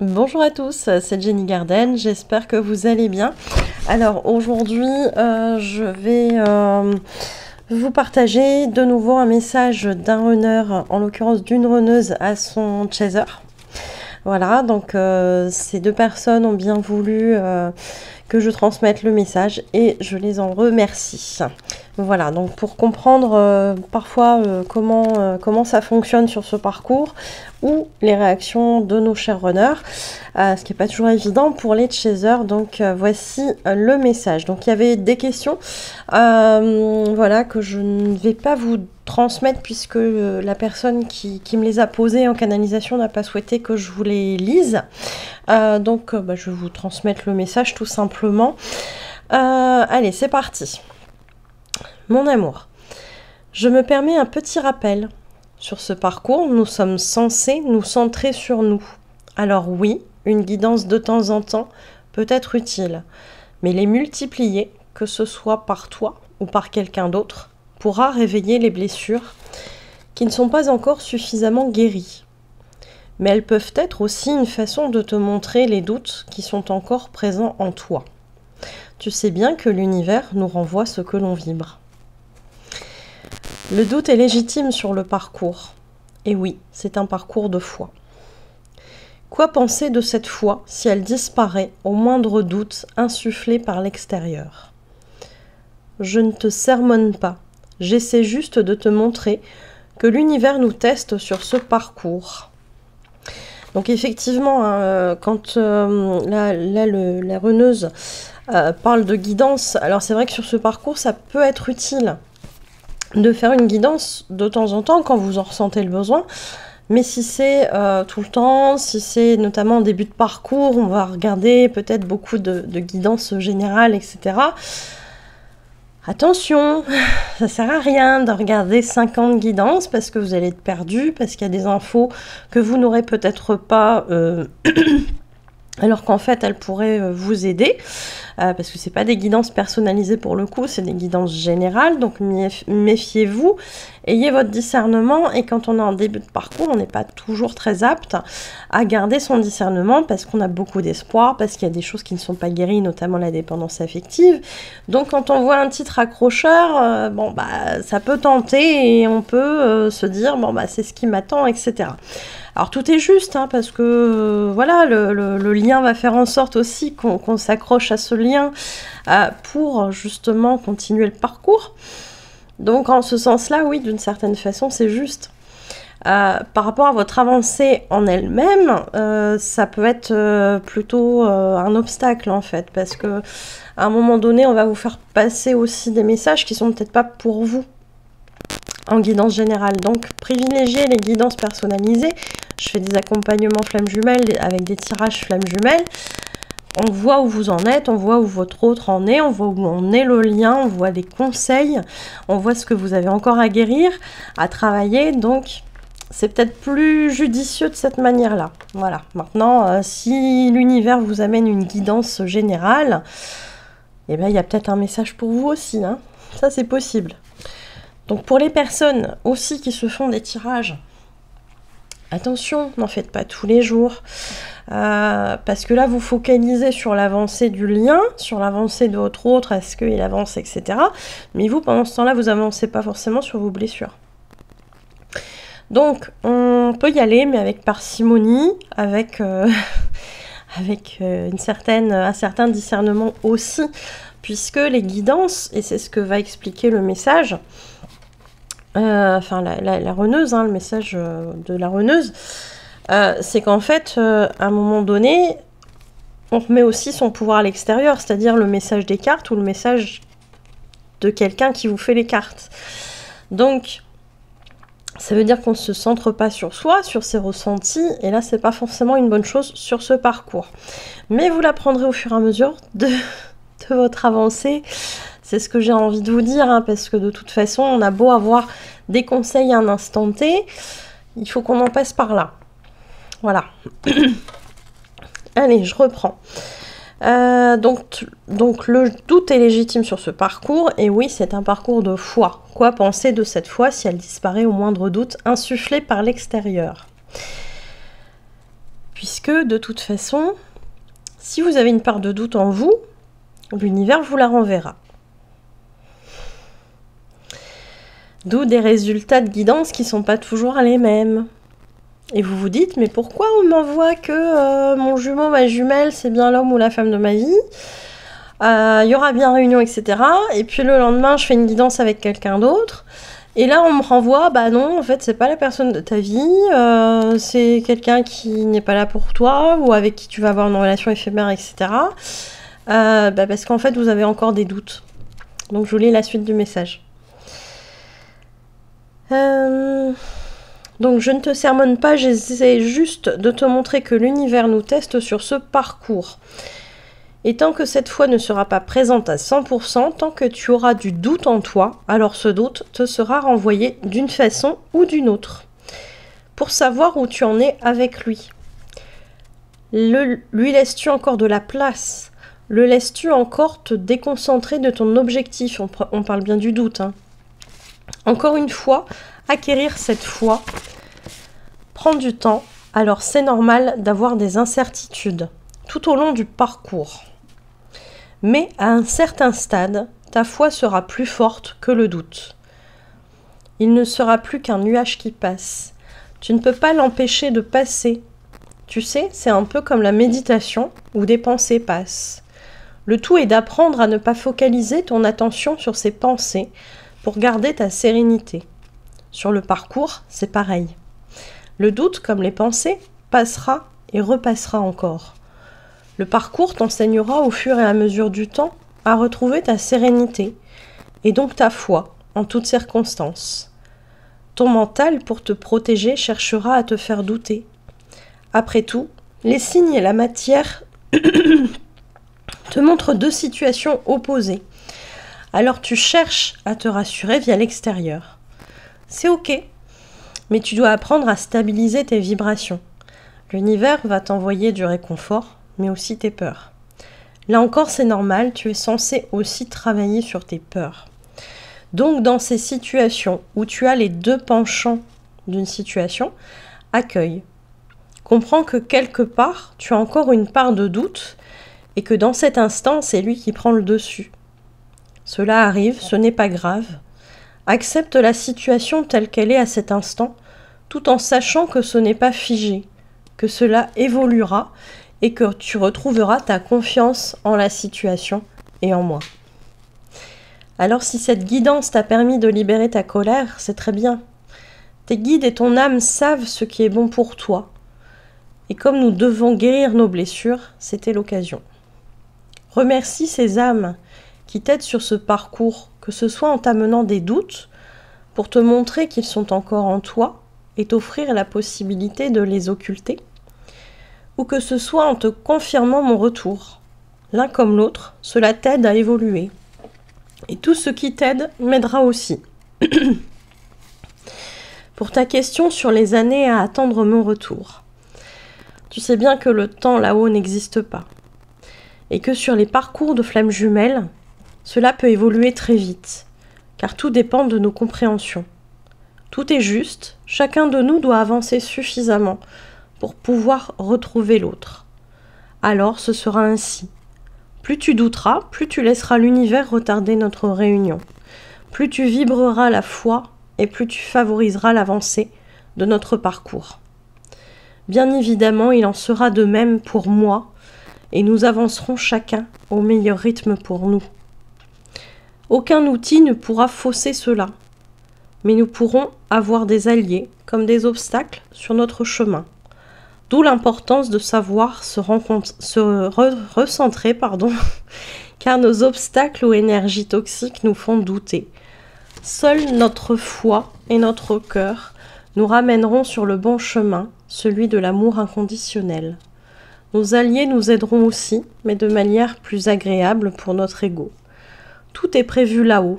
Bonjour à tous, c'est Jenny Garden, j'espère que vous allez bien. Alors aujourd'hui, je vais vous partager de nouveau un message d'un runner, en l'occurrence d'une runneuse à son chaser. Voilà, donc ces deux personnes ont bien voulu que je transmette le message et je les en remercie. Voilà, donc pour comprendre parfois comment ça fonctionne sur ce parcours ou les réactions de nos chers runners, ce qui n'est pas toujours évident pour les chasers. Donc voici le message. Donc il y avait des questions voilà, que je ne vais pas vous transmettre puisque la personne qui me les a posées en canalisation n'a pas souhaité que je vous les lise. Donc je vais vous transmettre le message tout simplement. Allez, c'est parti. Mon amour, je me permets un petit rappel. Sur ce parcours, nous sommes censés nous centrer sur nous. Alors oui, une guidance de temps en temps peut être utile, mais les multiplier, que ce soit par toi ou par quelqu'un d'autre, pourra réveiller les blessures qui ne sont pas encore suffisamment guéries. Mais elles peuvent être aussi une façon de te montrer les doutes qui sont encore présents en toi. Tu sais bien que l'univers nous renvoie ce que l'on vibre. Le doute est légitime sur le parcours. Et oui, c'est un parcours de foi. Quoi penser de cette foi si elle disparaît au moindre doute insufflé par l'extérieur? Je ne te sermonne pas, j'essaie juste de te montrer que l'univers nous teste sur ce parcours. Donc effectivement, quand la runneuse parle de guidance, alors c'est vrai que sur ce parcours, ça peut être utile de faire une guidance de temps en temps quand vous en ressentez le besoin. Mais si c'est tout le temps, si c'est notamment en début de parcours, on va regarder peut-être beaucoup de guidance générale, etc. Attention, ça sert à rien de regarder 50 guidances parce que vous allez être perdu, parce qu'il y a des infos que vous n'aurez peut-être pas... alors qu'en fait, elles pourraient vous aider, parce que c'est pas des guidances personnalisées pour le coup, c'est des guidances générales, donc méfiez-vous, ayez votre discernement, et quand on est en début de parcours, on n'est pas toujours très apte à garder son discernement, parce qu'on a beaucoup d'espoir, parce qu'il y a des choses qui ne sont pas guéries, notamment la dépendance affective. Donc quand on voit un titre accrocheur, ça peut tenter, et on peut se dire, c'est ce qui m'attend, etc. Alors tout est juste, parce que voilà, le lien va faire en sorte aussi qu'on s'accroche à ce lien pour justement continuer le parcours. Donc en ce sens-là, oui, d'une certaine façon, c'est juste. Par rapport à votre avancée en elle-même, ça peut être plutôt un obstacle en fait, parce que à un moment donné, on va vous faire passer aussi des messages qui sont peut-être pas pour vous en guidance générale. Donc privilégiez les guidances personnalisées. Je fais des accompagnements flammes jumelles avec des tirages flammes jumelles. On voit où vous en êtes, on voit où votre autre en est, on voit où en est le lien, on voit des conseils, on voit ce que vous avez encore à guérir, à travailler. Donc c'est peut-être plus judicieux de cette manière-là. Voilà. Maintenant, si l'univers vous amène une guidance générale, eh bien, il y a peut-être un message pour vous aussi. Ça, c'est possible. Donc pour les personnes aussi qui se font des tirages, attention, n'en faites pas tous les jours, parce que là vous focalisez sur l'avancée du lien, sur l'avancée de votre autre, est-ce qu'il avance, etc. Mais vous, pendant ce temps-là, vous avancez pas forcément sur vos blessures. Donc on peut y aller, mais avec parcimonie, avec un certain discernement aussi, puisque les guidances, et c'est ce que va expliquer le message, la runneuse, le message de la runneuse, c'est qu'en fait, à un moment donné, on remet aussi son pouvoir à l'extérieur, c'est-à-dire le message des cartes ou le message de quelqu'un qui vous fait les cartes. Donc, ça veut dire qu'on ne se centre pas sur soi, sur ses ressentis, et là, c'est pas forcément une bonne chose sur ce parcours. Mais vous l'apprendrez au fur et à mesure de votre avancée. C'est ce que j'ai envie de vous dire, parce que de toute façon, on a beau avoir des conseils à un instant T, il faut qu'on en passe par là. Voilà. Allez, je reprends. Donc le doute est légitime sur ce parcours, et oui, c'est un parcours de foi. Quoi penser de cette foi si elle disparaît au moindre doute insufflé par l'extérieur? puisque de toute façon, si vous avez une part de doute en vous, l'univers vous la renverra. D'où des résultats de guidance qui ne sont pas toujours les mêmes. Et vous vous dites, mais pourquoi on m'envoie que mon jumeau, ma jumelle, c'est bien l'homme ou la femme de ma vie, il y aura bien réunion, etc. Et puis le lendemain, je fais une guidance avec quelqu'un d'autre. Et là, on me renvoie, bah non, en fait, c'est pas la personne de ta vie, c'est quelqu'un qui n'est pas là pour toi, ou avec qui tu vas avoir une relation éphémère, etc. Parce qu'en fait, vous avez encore des doutes. Donc, je vous lis la suite du message. Donc, je ne te sermonne pas, j'essaie juste de te montrer que l'univers nous teste sur ce parcours. Et tant que cette foi ne sera pas présente à 100%, tant que tu auras du doute en toi, alors ce doute te sera renvoyé d'une façon ou d'une autre. Pour savoir où tu en es avec lui. Lui laisses-tu encore de la place? Le laisses-tu encore te déconcentrer de ton objectif? On parle bien du doute. Encore une fois, acquérir cette foi prend du temps, alors c'est normal d'avoir des incertitudes tout au long du parcours. Mais à un certain stade, ta foi sera plus forte que le doute. Il ne sera plus qu'un nuage qui passe. Tu ne peux pas l'empêcher de passer. Tu sais, c'est un peu comme la méditation où des pensées passent. Le tout est d'apprendre à ne pas focaliser ton attention sur ces pensées pour garder ta sérénité. Sur le parcours, c'est pareil. Le doute, comme les pensées, passera et repassera encore. Le parcours t'enseignera au fur et à mesure du temps à retrouver ta sérénité et donc ta foi en toutes circonstances. Ton mental, pour te protéger, cherchera à te faire douter. Après tout, les signes et la matière te montrent deux situations opposées. Alors tu cherches à te rassurer via l'extérieur. C'est ok, mais tu dois apprendre à stabiliser tes vibrations. L'univers va t'envoyer du réconfort, mais aussi tes peurs. Là encore, c'est normal, tu es censé aussi travailler sur tes peurs. Donc, dans ces situations où tu as les deux penchants d'une situation, accueille. Comprends que quelque part, tu as encore une part de doute et que dans cet instant, c'est lui qui prend le dessus. Cela arrive, ce n'est pas grave. Accepte la situation telle qu'elle est à cet instant, tout en sachant que ce n'est pas figé, que cela évoluera et que tu retrouveras ta confiance en la situation et en moi. Alors si cette guidance t'a permis de libérer ta colère, c'est très bien. Tes guides et ton âme savent ce qui est bon pour toi. Et comme nous devons guérir nos blessures, c'était l'occasion. Remercie ces âmes qui t'aident sur ce parcours, que ce soit en t'amenant des doutes, pour te montrer qu'ils sont encore en toi et t'offrir la possibilité de les occulter, ou que ce soit en te confirmant mon retour. L'un comme l'autre, cela t'aide à évoluer. Et tout ce qui t'aide m'aidera aussi. Pour ta question sur les années à attendre mon retour, tu sais bien que le temps là-haut n'existe pas. Et que sur les parcours de flammes jumelles, cela peut évoluer très vite, car tout dépend de nos compréhensions. Tout est juste, chacun de nous doit avancer suffisamment pour pouvoir retrouver l'autre. Alors ce sera ainsi. Plus tu douteras, plus tu laisseras l'univers retarder notre réunion. Plus tu vibreras la foi et plus tu favoriseras l'avancée de notre parcours. Bien évidemment, il en sera de même pour moi et nous avancerons chacun au meilleur rythme pour nous. Aucun outil ne pourra fausser cela, mais nous pourrons avoir des alliés comme des obstacles sur notre chemin. D'où l'importance de savoir recentrer, car nos obstacles ou énergies toxiques nous font douter. Seule notre foi et notre cœur nous ramèneront sur le bon chemin, celui de l'amour inconditionnel. Nos alliés nous aideront aussi, mais de manière plus agréable pour notre ego. Tout est prévu là-haut.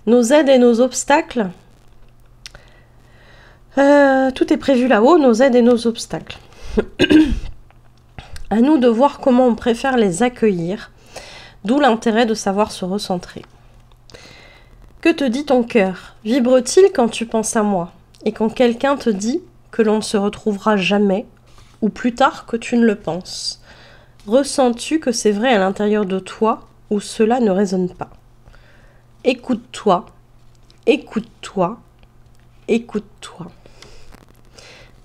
Nos aides et nos obstacles. Tout est prévu là-haut, nos aides et nos obstacles. À nous de voir comment on préfère les accueillir, d'où l'intérêt de savoir se recentrer. Que te dit ton cœur? Vibre-t-il quand tu penses à moi? Et quand quelqu'un te dit que l'on ne se retrouvera jamais, ou plus tard que tu ne le penses? Ressens-tu que c'est vrai à l'intérieur de toi ou cela ne résonne pas? Écoute-toi, écoute-toi, écoute-toi.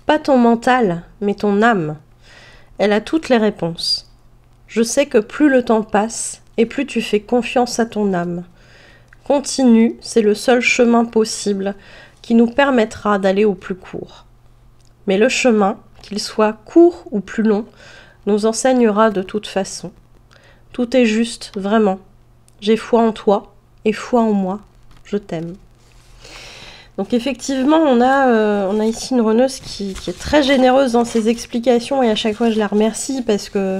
Pas ton mental, mais ton âme. Elle a toutes les réponses. Je sais que plus le temps passe et plus tu fais confiance à ton âme. Continue, c'est le seul chemin possible qui nous permettra d'aller au plus court. Mais le chemin, qu'il soit court ou plus long, nous enseignera de toute façon. Tout est juste, vraiment. J'ai foi en toi et foi en moi. Je t'aime. Donc effectivement, on a ici une runeuse qui est très généreuse dans ses explications et à chaque fois je la remercie parce que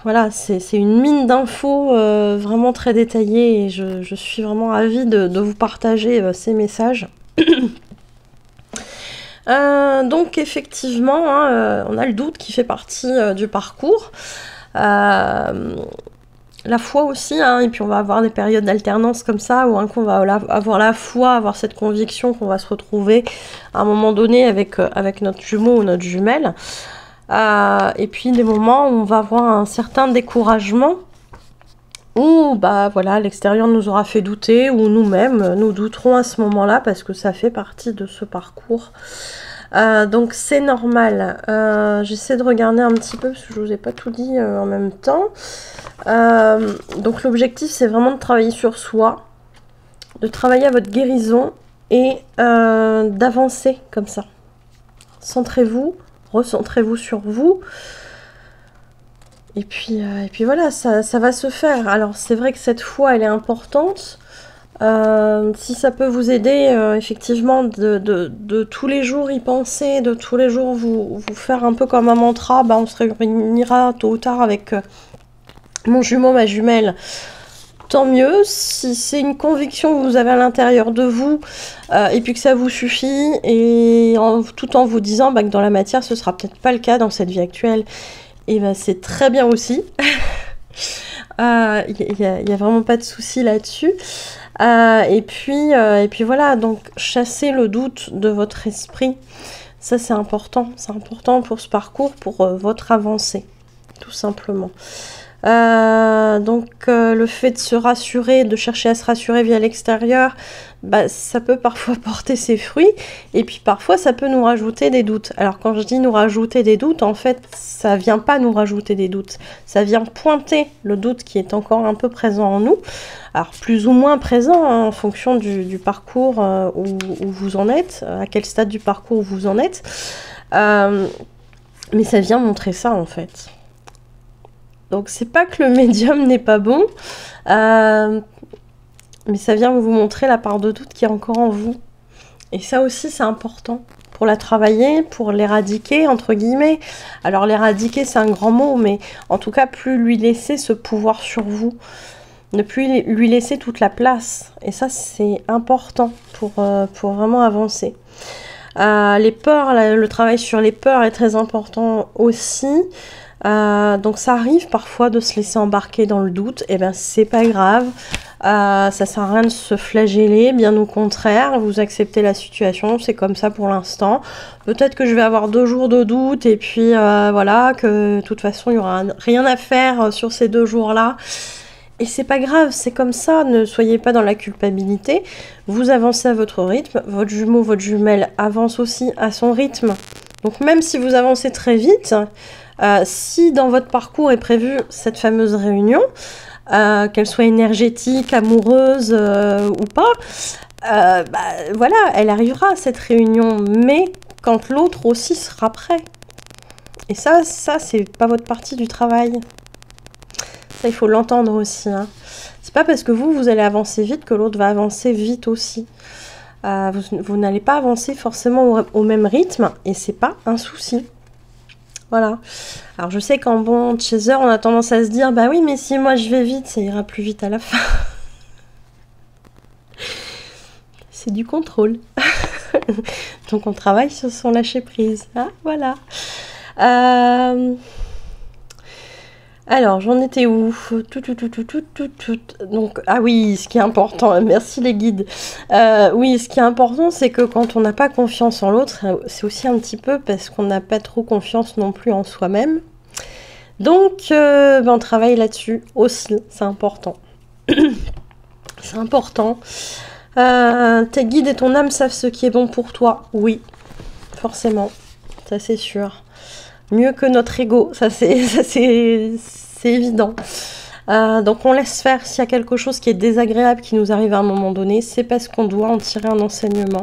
voilà, c'est une mine d'infos vraiment très détaillée et je suis vraiment ravie de vous partager ces messages. Donc effectivement, on a le doute qui fait partie du parcours. La foi aussi, et puis on va avoir des périodes d'alternance comme ça, où un coup on va avoir la foi, avoir cette conviction qu'on va se retrouver à un moment donné avec notre jumeau ou notre jumelle. Et puis des moments où on va avoir un certain découragement, où bah voilà, l'extérieur nous aura fait douter, ou nous-mêmes nous douterons à ce moment-là, parce que ça fait partie de ce parcours. Donc c'est normal. J'essaie de regarder un petit peu parce que je vous ai pas tout dit en même temps. Donc l'objectif c'est vraiment de travailler sur soi, de travailler à votre guérison et d'avancer comme ça. Centrez-vous, recentrez-vous sur vous. Et puis voilà, ça va se faire. Alors c'est vrai que cette foi elle est importante. Si ça peut vous aider effectivement de tous les jours y penser, de tous les jours vous faire un peu comme un mantra, bah on se réunira tôt ou tard avec mon jumeau, ma jumelle, tant mieux. Si c'est une conviction que vous avez à l'intérieur de vous et puis que ça vous suffit, et tout en vous disant que dans la matière ce sera peut-être pas le cas dans cette vie actuelle, et ben c'est très bien aussi. Y a vraiment pas de souci là-dessus. Et puis voilà, donc chassez le doute de votre esprit, ça c'est important pour ce parcours, pour votre avancée, tout simplement. Donc le fait de se rassurer, de chercher à se rassurer via l'extérieur, ça peut parfois porter ses fruits, et puis parfois ça peut nous rajouter des doutes. Alors quand je dis nous rajouter des doutes, en fait ça vient pas nous rajouter des doutes, ça vient pointer le doute qui est encore un peu présent en nous, alors plus ou moins présent en fonction du parcours où vous en êtes, à quel stade du parcours vous en êtes, mais ça vient montrer ça en fait. Donc c'est pas que le médium n'est pas bon, mais ça vient vous montrer la part de doute qui est encore en vous. Et ça aussi c'est important pour la travailler, pour l'éradiquer entre guillemets. Alors l'éradiquer c'est un grand mot, mais en tout cas plus lui laisser ce pouvoir sur vous, ne plus lui laisser toute la place. Et ça c'est important pour vraiment avancer. Les peurs, le travail sur les peurs est très important aussi. Donc ça arrive parfois de se laisser embarquer dans le doute, et ben c'est pas grave, ça sert à rien de se flageller, bien au contraire, vous acceptez la situation, c'est comme ça pour l'instant, peut-être que je vais avoir 2 jours de doute, et puis voilà, que de toute façon il n'y aura rien à faire sur ces 2 jours-là, et c'est pas grave, c'est comme ça, ne soyez pas dans la culpabilité, vous avancez à votre rythme, votre jumeau, votre jumelle avance aussi à son rythme, donc même si vous avancez très vite, si dans votre parcours est prévue cette fameuse réunion, qu'elle soit énergétique, amoureuse ou pas, voilà, elle arrivera cette réunion, mais quand l'autre aussi sera prêt. Et ça c'est pas votre partie du travail. Ça, il faut l'entendre aussi. C'est pas parce que vous allez avancer vite que l'autre va avancer vite aussi. Vous n'allez pas avancer forcément au même rythme, et c'est pas un souci. Voilà. Alors je sais qu'en bon chaser, on a tendance à se dire, bah oui, mais si moi je vais vite, ça ira plus vite à la fin. C'est du contrôle. Donc on travaille sur son lâcher prise. Voilà. Alors, j'en étais où? Donc, ah oui, ce qui est important, merci les guides. Oui, ce qui est important, c'est que quand on n'a pas confiance en l'autre, c'est aussi un petit peu parce qu'on n'a pas trop confiance non plus en soi-même. Donc, on travaille là-dessus aussi, c'est important. C'est important. Tes guides et ton âme savent ce qui est bon pour toi. Oui, forcément, ça c'est sûr. Mieux que notre ego, ça c'est évident. Donc on laisse faire. S'il y a quelque chose qui est désagréable qui nous arrive à un moment donné, c'est parce qu'on doit en tirer un enseignement.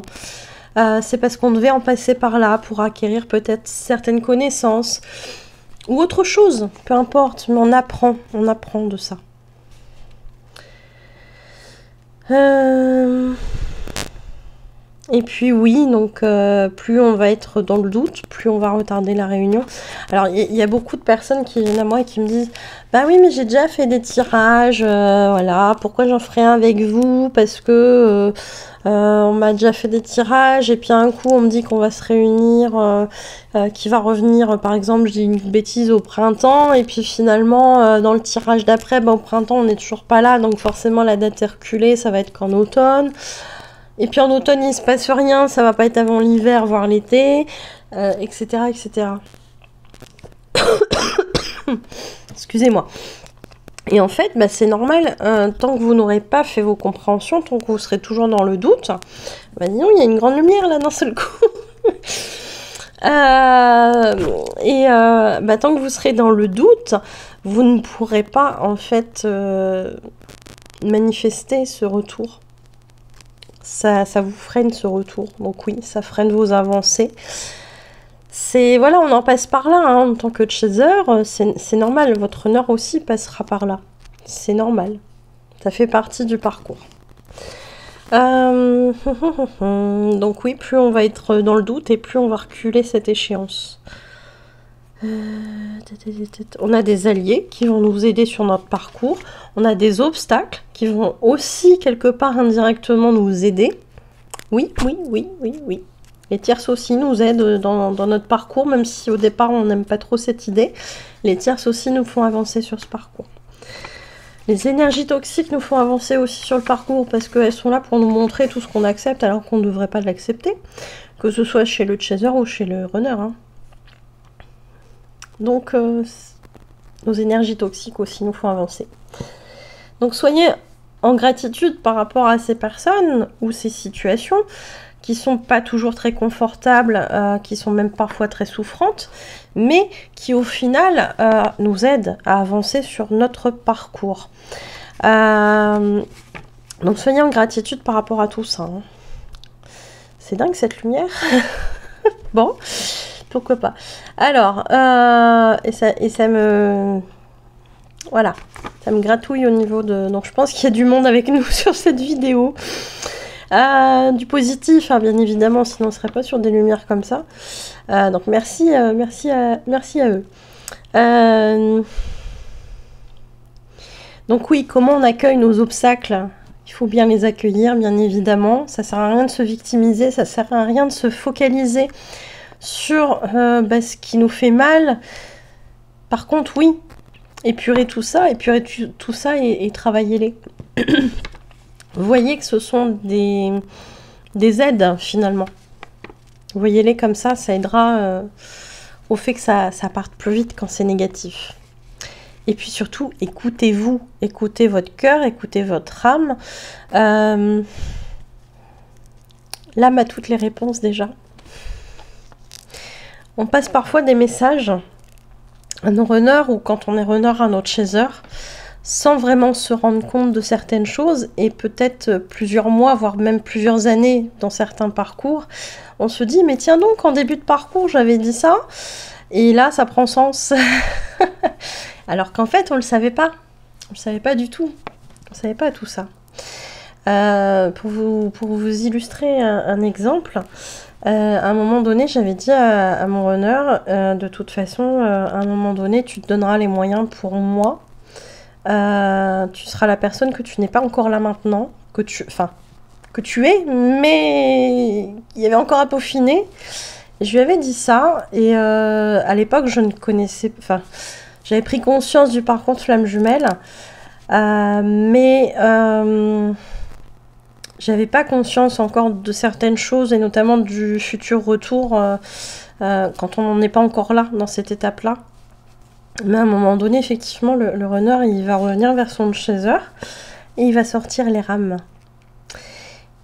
C'est parce qu'on devait en passer par là pour acquérir peut-être certaines connaissances ou autre chose, peu importe, mais on apprend de ça. Et puis oui, donc plus on va être dans le doute, plus on va retarder la réunion. Alors il y a beaucoup de personnes qui viennent à moi et qui me disent « Bah oui, mais j'ai déjà fait des tirages, voilà, pourquoi j'en ferai un avec vous? Parce que on m'a déjà fait des tirages et puis un coup on me dit qu'on va se réunir, qui va revenir, par exemple, je dis une bêtise au printemps et puis finalement dans le tirage d'après, au printemps on n'est toujours pas là, donc forcément la date est reculée, ça va être qu'en automne. » Et puis en automne, il ne se passe rien, ça va pas être avant l'hiver, voire l'été, etc., etc. Excusez-moi. Et en fait, c'est normal, tant que vous n'aurez pas fait vos compréhensions, tant que vous serez toujours dans le doute, disons, il y a une grande lumière là d'un seul coup. Tant que vous serez dans le doute, vous ne pourrez pas, en fait, manifester ce retour. Ça vous freine ce retour. Donc oui, ça freine vos avancées. Voilà, on en passe par là, en tant que chaser, c'est normal. Votre honneur aussi passera par là. C'est normal. Ça fait partie du parcours. Donc oui, plus on va être dans le doute et plus on va reculer cette échéance. On a des alliés qui vont nous aider sur notre parcours. On a des obstacles qui vont aussi quelque part indirectement nous aider. Oui. Les tierces aussi nous aident dans notre parcours, même si au départ on n'aime pas trop cette idée. Les tierces aussi nous font avancer sur ce parcours. Les énergies toxiques nous font avancer aussi sur le parcours parce qu'elles sont là pour nous montrer tout ce qu'on accepte alors qu'on ne devrait pas l'accepter. Que ce soit chez le chaser ou chez le runner. Donc, nos énergies toxiques aussi nous font avancer. Donc, soyez en gratitude par rapport à ces personnes ou ces situations qui sont pas toujours très confortables, qui sont même parfois très souffrantes, mais qui au final nous aident à avancer sur notre parcours. Donc, soyez en gratitude par rapport à tout ça. C'est dingue cette lumière. Bon. Pourquoi pas. Alors, et ça me... Voilà, ça me gratouille au niveau de... Donc je pense qu'il y a du monde avec nous sur cette vidéo. Du positif, bien évidemment, sinon on ne serait pas sur des lumières comme ça. Donc merci à eux. Donc oui, comment on accueille nos obstacles? Il faut bien les accueillir, bien évidemment. Ça sert à rien de se victimiser, ça sert à rien de se focaliser sur ce qui nous fait mal. Par contre, oui, épurer tout ça et travailler-les. Vous voyez que ce sont des aides, finalement. Voyez-les comme ça aidera au fait que ça parte plus vite quand c'est négatif. Et puis surtout, écoutez-vous, écoutez votre cœur, écoutez votre âme. L'âme a toutes les réponses déjà. On passe parfois des messages à nos runners ou quand on est runner à notre chaser sans vraiment se rendre compte de certaines choses et peut-être plusieurs mois, voire même plusieurs années dans certains parcours. On se dit, mais tiens donc, en début de parcours, j'avais dit ça et là, ça prend sens. Alors qu'en fait, on le savait pas. On le savait pas du tout. On savait pas tout ça. Pour vous illustrer un exemple, à un moment donné, j'avais dit à mon runner, de toute façon, à un moment donné, tu te donneras les moyens pour moi. Tu seras la personne que tu n'es pas encore là maintenant, que tu es, mais il y avait encore à peaufiner. Je lui avais dit ça, et à l'époque, je ne connaissais... J'avais pris conscience du parcours de flamme jumelle, mais j'avais pas conscience encore de certaines choses, et notamment du futur retour quand on n'en est pas encore là, dans cette étape-là. Mais à un moment donné, effectivement, le runner, il va revenir vers son chaser et il va sortir les rames.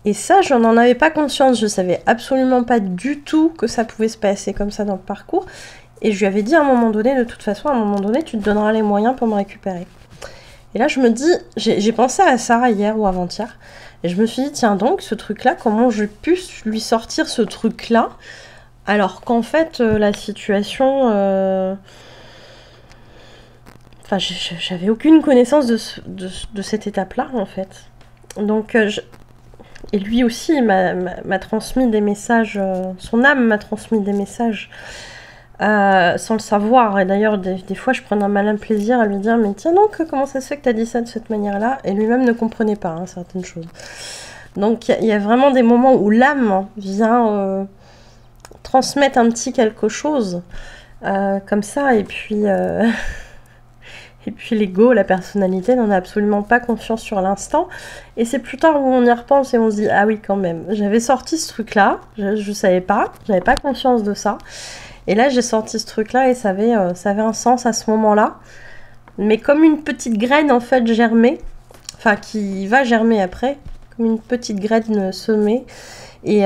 Et ça, je n'en avais pas conscience. Je savais absolument pas du tout que ça pouvait se passer comme ça dans le parcours. Et je lui avais dit à un moment donné, de toute façon, à un moment donné, tu te donneras les moyens pour me récupérer. Et là, je me dis, j'ai pensé à Sarah hier ou avant-hier. Et je me suis dit, tiens donc, ce truc-là, comment je puisse lui sortir ce truc-là, alors qu'en fait, la situation... Enfin, j'avais aucune connaissance de cette étape-là, en fait. Donc, et lui aussi m'a transmis des messages, son âme m'a transmis des messages sans le savoir. Et d'ailleurs, des fois, je prenais un malin plaisir à lui dire, mais tiens donc, comment ça se fait que tu as dit ça de cette manière-là? Et lui-même ne comprenait pas certaines choses. Donc, il y a vraiment des moments où l'âme vient transmettre un petit quelque chose, comme ça, et puis... Et puis l'ego, la personnalité, n'en a absolument pas confiance sur l'instant. Et c'est plus tard où on y repense et on se dit, ah oui, quand même, j'avais sorti ce truc-là, je savais pas, j'avais pas conscience de ça. Et là, j'ai sorti ce truc-là et ça avait un sens à ce moment-là. Mais comme une petite graine, en fait, germée, enfin, qui va germer après, comme une petite graine semée. Et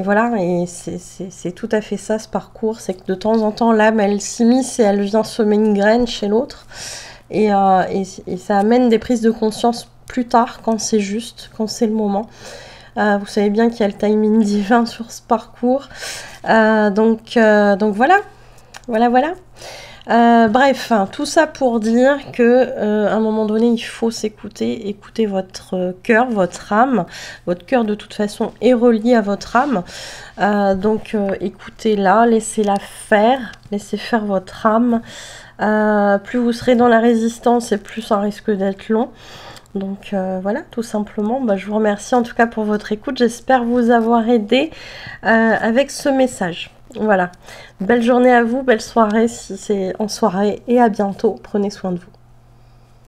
voilà, et c'est tout à fait ça, ce parcours. C'est que de temps en temps, l'âme, elle s'immisce et elle vient semer une graine chez l'autre. Et ça amène des prises de conscience plus tard, quand c'est juste, quand c'est le moment. Vous savez bien qu'il y a le timing divin sur ce parcours. Donc voilà. Bref, tout ça pour dire que à un moment donné, il faut s'écouter, écouter votre cœur, votre âme. Votre cœur, de toute façon, est relié à votre âme. Donc écoutez-la, laissez-la faire, laissez faire votre âme. Plus vous serez dans la résistance et plus ça risque d'être long. Donc voilà, tout simplement, je vous remercie en tout cas pour votre écoute. J'espère vous avoir aidé avec ce message. Voilà, belle journée à vous, belle soirée si c'est en soirée, et à bientôt. Prenez soin de vous.